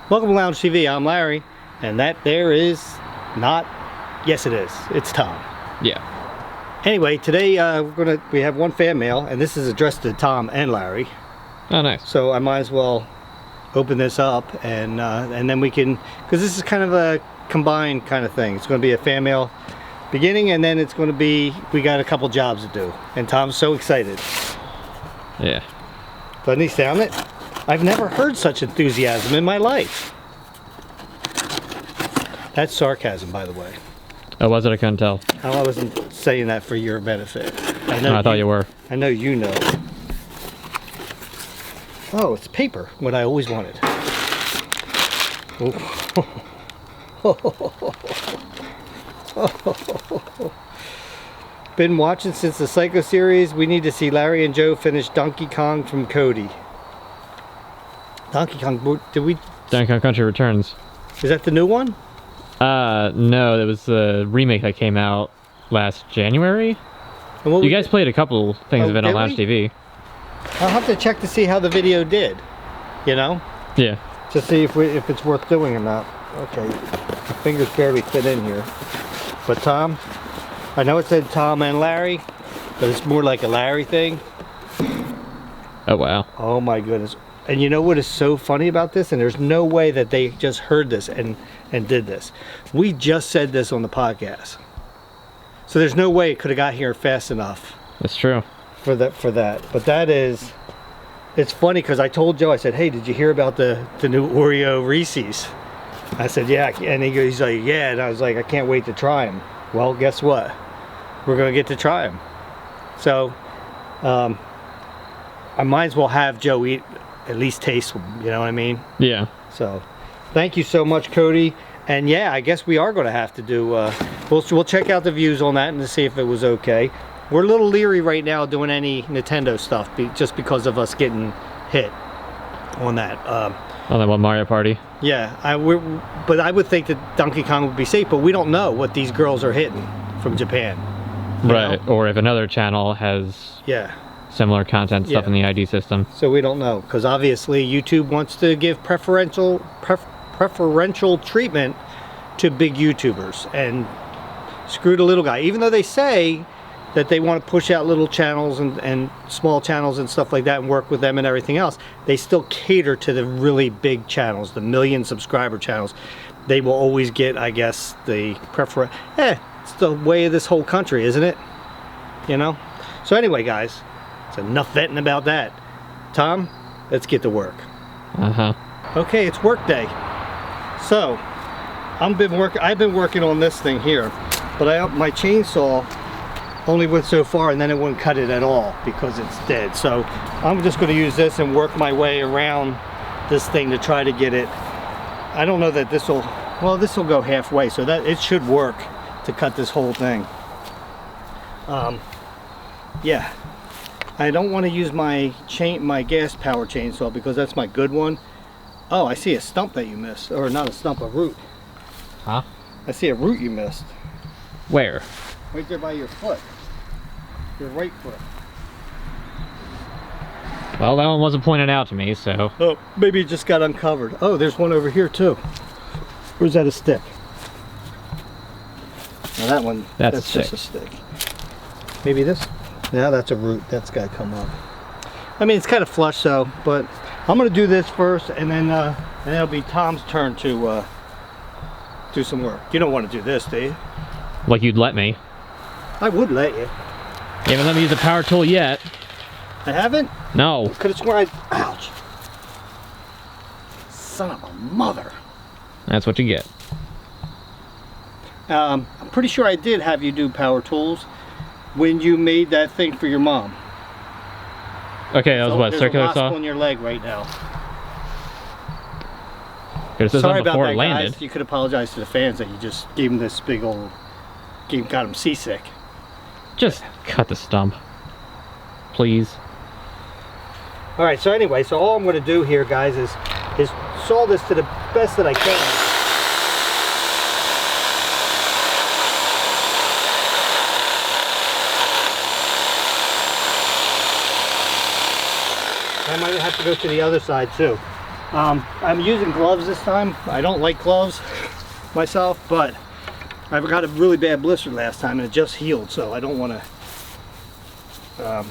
Welcome to Lounge TV. I'm Larry, and that there is not. Yes, it is. It's Tom. Yeah. Anyway, today we have one fan mail, and this is addressed to Tom and Larry. Oh, nice. So I might as well open this up, and then we can, because this is kind of a combined kind of thing. It's going to be a fan mail beginning, and then it's going to be, we got a couple jobs to do, and Tom's so excited. Yeah. Doesn't he sound it? I've never heard such enthusiasm in my life. That's sarcasm, by the way. Oh, was it? I couldn't tell. I wasn't saying that for your benefit. I know. No, I thought you were. I know you know. Oh, it's paper. What I always wanted. Been watching since the Psycho series. We need to see Larry and Joe finish Donkey Kong from Cody. Donkey Kong, did we? Donkey Kong Country Returns. Is that the new one? No, it was the remake that came out last January. You guys played a couple things of it on Lounge TV. I'll have to check to see how the video did. You know? Yeah. To see if it's worth doing or not. Okay, my fingers barely fit in here. But Tom, I know it said Tom and Larry, but it's more like a Larry thing. Oh wow. Oh my goodness. And you know what is so funny about this? And there's no way that they just heard this and did this. We just said this on the podcast. So there's no way it could have got here fast enough. That's true. For that. But that is, it's funny because I told Joe, I said, hey, did you hear about the new Oreo Reese's? I said, yeah. And he's like, yeah. And I was like, I can't wait to try them. Well, guess what? We're going to get to try them. So I might as well have Joe eat, at least taste them, you know what I mean? Yeah. So thank you so much, Cody. And yeah, I guess we are going to have to do, we'll check out the views on that and to see if it was okay. We're a little leery right now doing any Nintendo stuff just because of us getting hit on that. On that one Mario Party. Yeah, but I would think that Donkey Kong would be safe, but we don't know what these girls are hitting from Japan. Right, or if another channel has similar content stuff in the ID system. So we don't know, because obviously YouTube wants to give preferential treatment to big YouTubers and screw the little guy, even though they say that they want to push out little channels and small channels and stuff like that and work with them and everything else. They still cater to the really big channels, the million subscriber channels. They will always get, I guess, the preference. It's the way of this whole country, isn't it? You know? So anyway, guys, it's enough venting about that. Tom, let's get to work. Okay, it's work day. So I've been working on this thing here, but my chainsaw only went so far and then it wouldn't cut it at all because it's dead. So I'm just going to use this and work my way around this thing to try to get it. I don't know that this will go halfway, so that it should work to cut this whole thing. Yeah, I don't want to use my gas power chainsaw because that's my good one. Oh, I see a stump that you missed, or not a stump, a root. Huh? I see a root you missed. Where? Right there by your foot. Your right foot. Well, that one wasn't pointed out to me, so. Oh, maybe it just got uncovered. Oh, there's one over here too. Or is that a stick? Now that one, that's just a stick. Maybe this? Yeah, that's a root. That's got to come up. I mean, it's kind of flush, so, but I'm going to do this first, and then it'll be Tom's turn to do some work. You don't want to do this, do you? Like you'd let me. I would let you. You haven't let me use a power tool yet. I haven't? No. Could have sworn ouch. Son of a mother. That's what you get. I'm pretty sure I did have you do power tools when you made that thing for your mom. Okay, that was what, circular saw? There's a wasp on your leg right now. Sorry about that, guys. You could apologize to the fans that you just gave them this big old, got them seasick. Just cut the stump, please. All right, so anyway, so all I'm going to do here, guys, is saw this to the best that I can. I might have to go to the other side too. I'm using gloves this time. I don't like gloves myself, but I got a really bad blister last time and it just healed, so I don't want to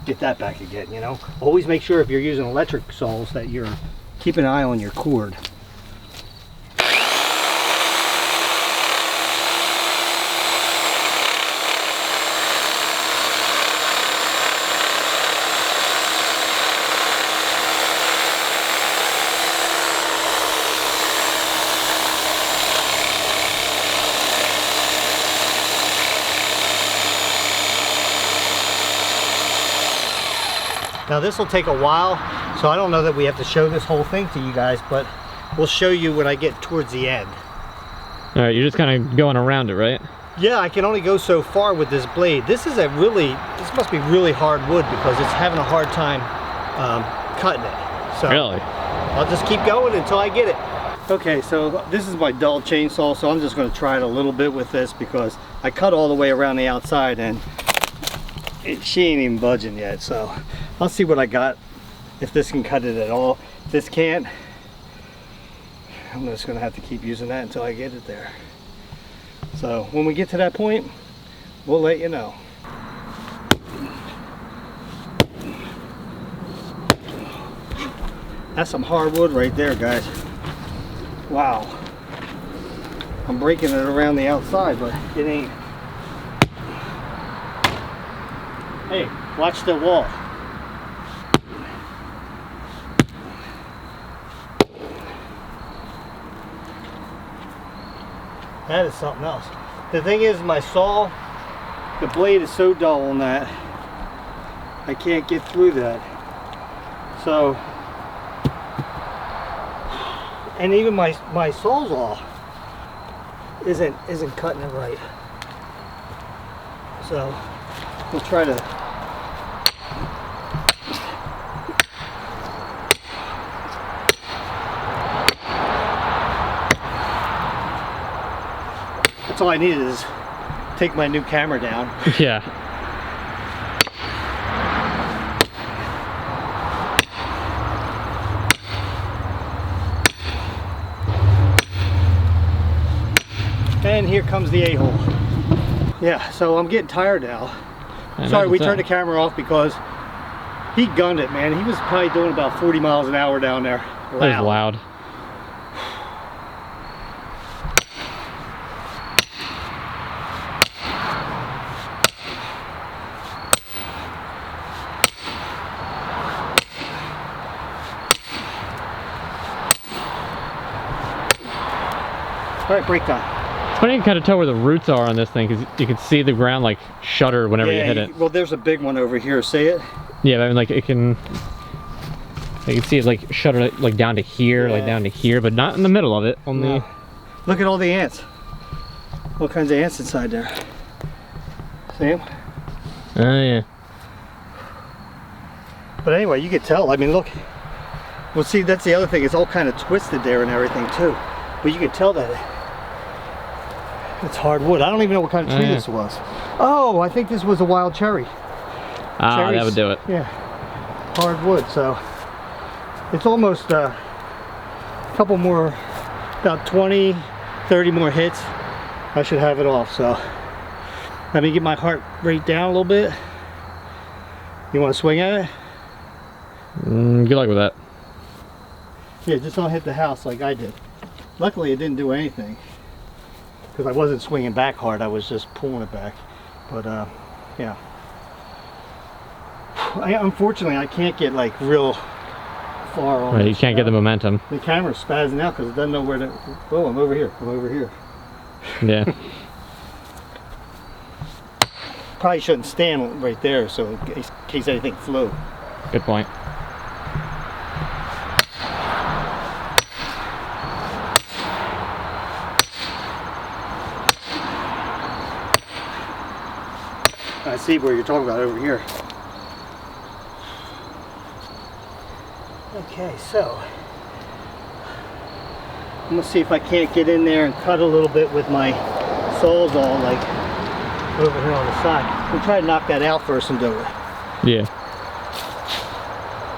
get that back again, you know. Always make sure if you're using electric saws that you're keeping an eye on your cord. Now this will take a while, so I don't know that we have to show this whole thing to you guys, but we'll show you when I get towards the end. All right, you're just kind of going around it, right? Yeah, I can only go so far with this blade. This must be really hard wood because it's having a hard time cutting it. So really? I'll just keep going until I get it. Okay, so this is my dull chainsaw, so I'm just going to try it a little bit with this because I cut all the way around the outside and she ain't even budging yet, so I'll see what I got, if this can cut it at all. If this can't, I'm just gonna have to keep using that until I get it there. So when we get to that point, we'll let you know. That's some hardwood right there, guys. Wow. I'm breaking it around the outside, but it ain't. Hey, watch the wall. That is something else. The thing is, my saw, the blade is so dull on that, I can't get through that. So, and even my sawzall isn't cutting it right. So, we'll try to. That's all I needed is take my new camera down. Yeah. And here comes the a-hole. Yeah, so I'm getting tired now. Sorry, we turned the camera off because he gunned it, man. He was probably doing about 40 miles an hour down there. Loud. That was loud. All right, break time. It's funny you can kind of tell where the roots are on this thing because you can see the ground like shudder whenever you hit it. Well, there's a big one over here. See it? Yeah, I mean, like it can. You can see it like shudder like down to here, like down to here, but not in the middle of it. Only. No. Look at all the ants. All kinds of ants inside there. See them? Oh yeah. But anyway, you can tell. I mean, look. Well, see, that's the other thing. It's all kind of twisted there and everything too. But you can tell that it's hardwood. I don't even know what kind of tree this was. Oh, I think this was a wild cherry. Ah, cherries, that would do it. Yeah, hardwood. So it's almost a couple more, about 20, 30 more hits. I should have it off. So let me get my heart rate down a little bit. You want to swing at it? Good luck with that. Yeah, just don't hit the house like I did. Luckily, it didn't do anything because I wasn't swinging back hard. I was just pulling it back. But yeah. Unfortunately, I can't get like real far on. Right, you can't get the momentum. The camera's spazzing out because it doesn't know where to. Oh, I'm over here. I'm over here. Yeah. Probably shouldn't stand right there, so in case anything flew. Good point. I see where you're talking about over here. Okay, so I'm gonna see if I can't get in there and cut a little bit with my sawzall, like over here on the side. We'll try to knock that out first and do it. Yeah.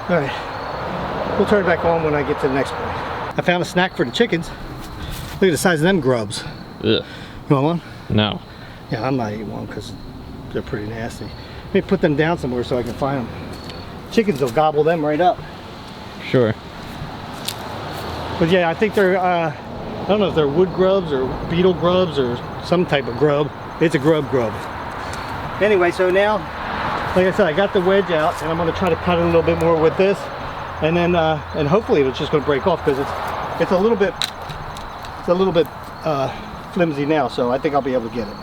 All right. We'll turn it back on when I get to the next point. I found a snack for the chickens. Look at the size of them grubs. Ugh. You want one? No. Yeah, I'm not eating one because they're pretty nasty. Let me put them down somewhere so I can find them. Chickens will gobble them right up. Sure. But yeah, I think they're, I don't know if they're wood grubs or beetle grubs or some type of grub. It's a grub. Anyway, so now, like I said, I got the wedge out and I'm going to try to cut it a little bit more with this. And then, and hopefully it's just going to break off because it's a little bit flimsy now. So I think I'll be able to get it.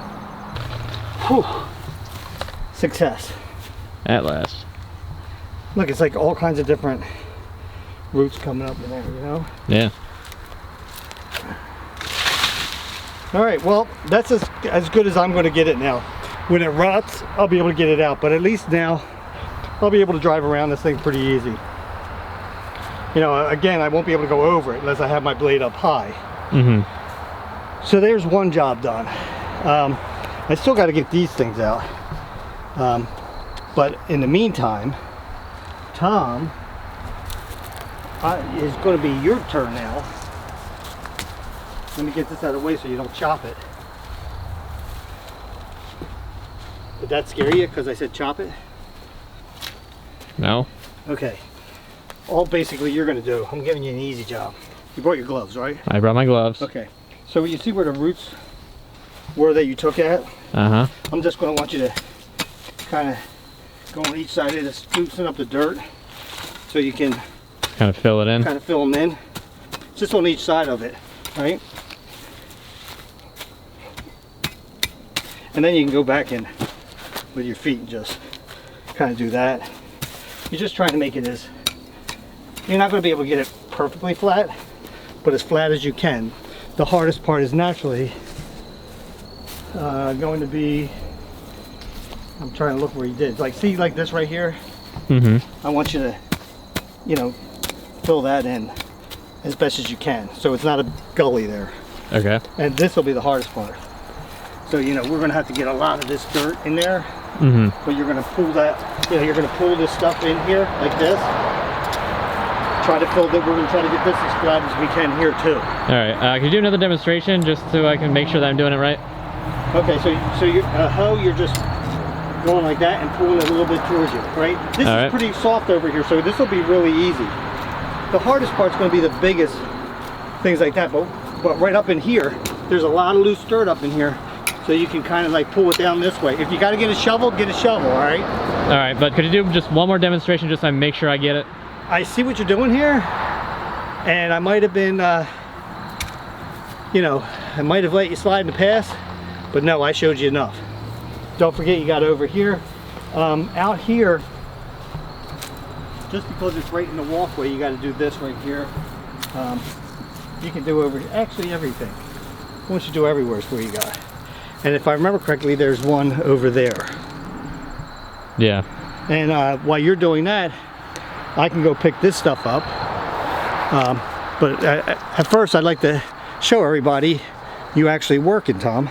Whew. Success. At last. Look, it's like all kinds of different roots coming up in there, you know? Yeah. All right, well, that's as good as I'm going to get it now. When it rots, I'll be able to get it out, but at least now I'll be able to drive around this thing pretty easy. You know, again, I won't be able to go over it unless I have my blade up high. Mm-hmm. So there's one job done. I still got to get these things out. But in the meantime, Tom, it's going to be your turn now. Let me get this out of the way so you don't chop it. Did that scare you because I said chop it? No. Okay. All basically you're going to do, I'm giving you an easy job. You brought your gloves, right? I brought my gloves. Okay. So you see where the roots were that you took at? Uh-huh. I'm just going to want you to kind of go on each side of this, loosen up the dirt so you can kind of fill it in. Kind of fill them in. Just on each side of it, right? And then you can go back in with your feet and just kind of do that. You're just trying to make it as, you're not going to be able to get it perfectly flat, but as flat as you can. The hardest part is naturally going to be, I'm trying to look where you did. Like, see, like this right here? Mm-hmm. I want you to, you know, fill that in as best as you can. So it's not a gully there. Okay. And this will be the hardest part. So, you know, we're going to have to get a lot of this dirt in there. Mm-hmm. But you're going to pull that, you know, you're going to pull this stuff in here like this. Try to fill that. We're going to try to get this as flat as we can here too. All right. Can you do another demonstration just so I can make sure that I'm doing it right? Okay. So you're hoe. You're just going like that and pulling it a little bit towards you, right? This is pretty soft over here, so this will be really easy. The hardest part's going to be the biggest things like that. But right up in here, there's a lot of loose dirt up in here. So you can kind of like pull it down this way. If you got to get a shovel, all right? All right, but could you do just one more demonstration just so I make sure I get it? I see what you're doing here, and I might have been, you know, I might have let you slide in the past, but no, I showed you enough. Don't forget you got over here. Out here, just because it's right in the walkway, you got to do this right here. You can do actually everything. Once you do everywhere is where you got. And if I remember correctly, there's one over there. Yeah. And while you're doing that, I can go pick this stuff up. But at first, I'd like to show everybody you actually working, Tom.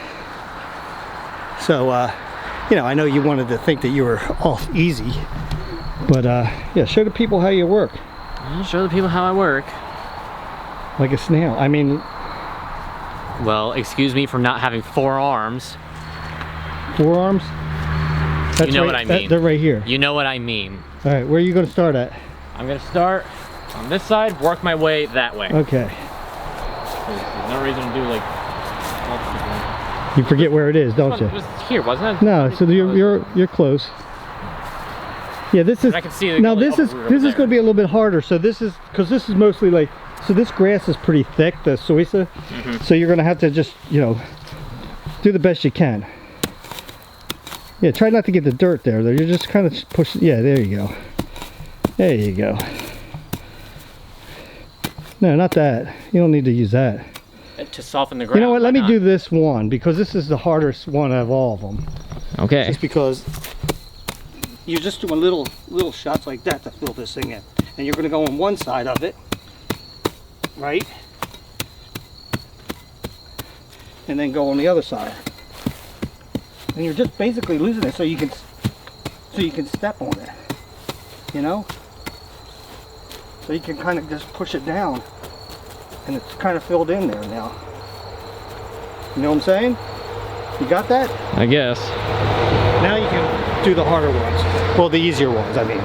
So, you know, I know you wanted to think that you were all easy, but yeah, show the people how you work. I'll show the people how I work. Like a snail. I mean, well, excuse me for not having 4 arms. 4 arms? That's you know what I mean. They're right here. You know what I mean. All right, where are you going to start at? I'm going to start on this side, work my way that way. Okay. There's no reason to do like multiple. You forget where it is, don't you? It was here, wasn't it? No, so you're close. Yeah, this is. I can see now this is going to be a little bit harder. So this is because this is mostly like. So this grass is pretty thick, the suisa. Mm-hmm. So you're going to have to just, you know, do the best you can. Yeah, try not to get the dirt there. You're just kind of pushing. Yeah, there you go. There you go. No, not that. You don't need to use that. To soften the ground. You know what? Let me do this one because this is the hardest one of all of them. Okay. Just because you're just doing little shots like that to fill this thing in. And you're going to go on one side of it. Right? And then go on the other side. And you're just basically losing it so you can step on it. You know? So you can kind of just push it down, and it's kind of filled in there now. You know what I'm saying? You got that? I guess. Now you can do the harder ones. Well, the easier ones, I mean.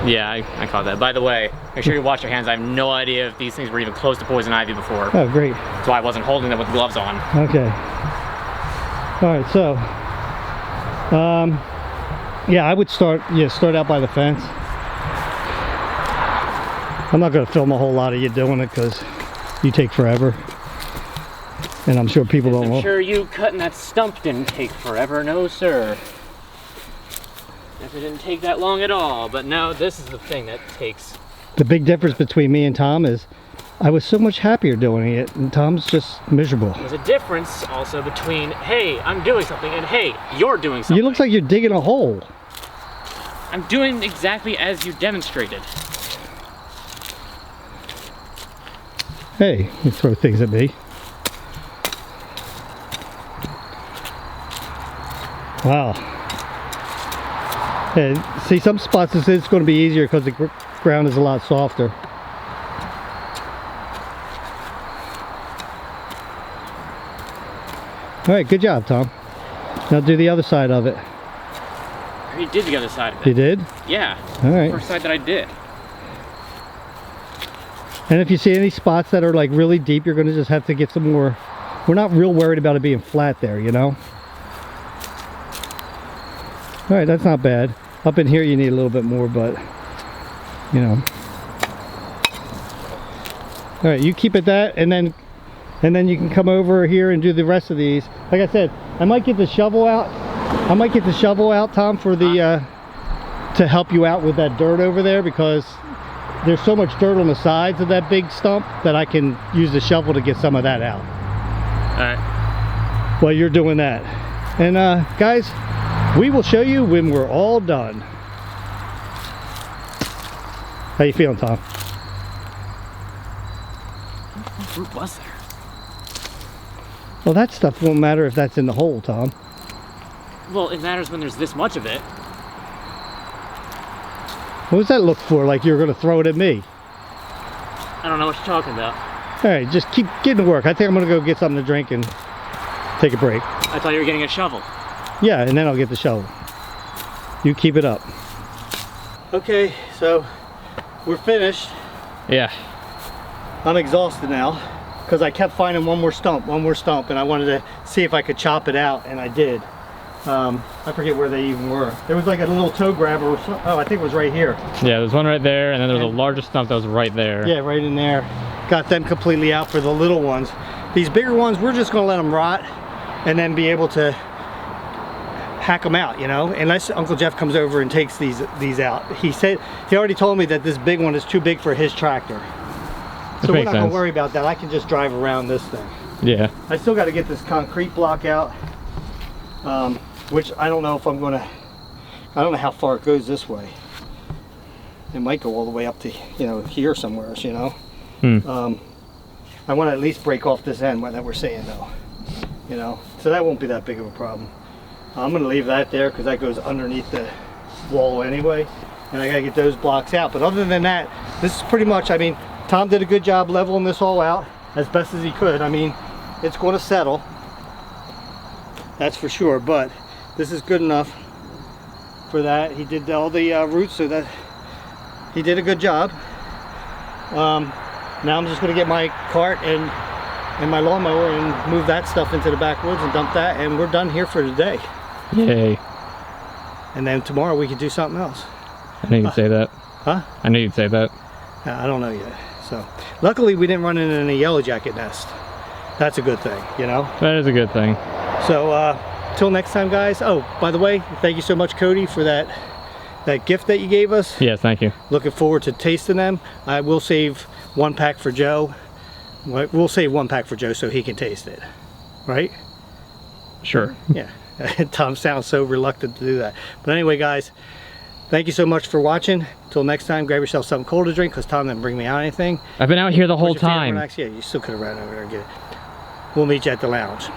Yeah, I caught that. By the way, make sure you wash your hands. I have no idea if these things were even close to poison ivy before. Oh, great. That's why I wasn't holding them with gloves on. Okay. All right, so, yeah, I would start out by the fence. I'm not going to film a whole lot of you doing it because you take forever. And I'm sure people don't. I'm sure you cutting that stump didn't take forever, no sir. If it didn't take that long at all, but no, this is the thing that takes. The big difference between me and Tom is I was so much happier doing it, and Tom's just miserable. There's a difference also between, hey, I'm doing something, and hey, you're doing something. You look like you're digging a hole. I'm doing exactly as you demonstrated. Hey, you throw things at me. Wow. And see, some spots it's going to be easier because the ground is a lot softer. All right, good job, Tom. Now do the other side of it. I already did the other side of it. You did? Yeah. All right. First side that I did. And if you see any spots that are like really deep, you're going to just have to get some more. We're not real worried about it being flat there, you know? All right, that's not bad. Up in here you need a little bit more, but you know. All right, you keep it that, and then you can come over here and do the rest of these. Like I said, I might get the shovel out. I might get the shovel out, Tom, for the to help you out with that dirt over there, because there's so much dirt on the sides of that big stump that I can use the shovel to get some of that out. All right. While you're doing that. And guys, we will show you when we're all done. How you feeling, Tom? What fruit was there? Well, that stuff won't matter if that's in the hole, Tom. Well, it matters when there's this much of it. What does that look for? Like you're going to throw it at me? I don't know what you're talking about. All right, just keep getting to work. I think I'm going to go get something to drink and take a break. I thought you were getting a shovel. Yeah, and then I'll get the shovel. You keep it up. Okay, so we're finished. Yeah. I'm exhausted now because I kept finding one more stump, and I wanted to see if I could chop it out, and I did. I forget where they even were. There was like a little toe grabber. Oh, I think it was right here. Yeah, there's one right there, and then there was a larger stump that was right there. Yeah, right in there. Got them completely out for the little ones. These bigger ones, we're just going to let them rot and then be able to hack them out, you know, unless Uncle Jeff comes over and takes these out. He already told me that this big one is too big for his tractor. So we're not going to worry about that. I can just drive around this thing. Yeah. I still got to get this concrete block out, which I don't know if I'm going to, I don't know how far it goes this way. It might go all the way up to, you know, here somewhere, you know. I want to at least break off this end that we're seeing though, you know, so that won't be that big of a problem. I'm going to leave that there because that goes underneath the wall anyway, and I got to get those blocks out. But other than that, this is pretty much, I mean, Tom did a good job leveling this all out as best as he could. I mean, it's going to settle, that's for sure, but this is good enough for that. He did all the roots, so that he did a good job. Now I'm just going to get my cart and my lawnmower and move that stuff into the backwoods and dump that, and we're done here for today. Yay. And then tomorrow we could do something else. I knew you'd say that. Huh? I knew you'd say that. I don't know yet. So luckily we didn't run into any yellow jacket nest. That's a good thing, you know? That is a good thing. So till next time, guys. Oh, by the way, thank you so much, Cody, for that gift that you gave us. Yes, thank you. Looking forward to tasting them. I will save one pack for Joe. We'll save one pack for Joe so he can taste it, right? Sure. Yeah. Tom sounds so reluctant to do that. But anyway, guys, thank you so much for watching. Until next time, grab yourself something cold to drink because Tom didn't bring me out anything. I've been out here the whole time. Yeah, you still could have ran over there and get it. We'll meet you at the lounge.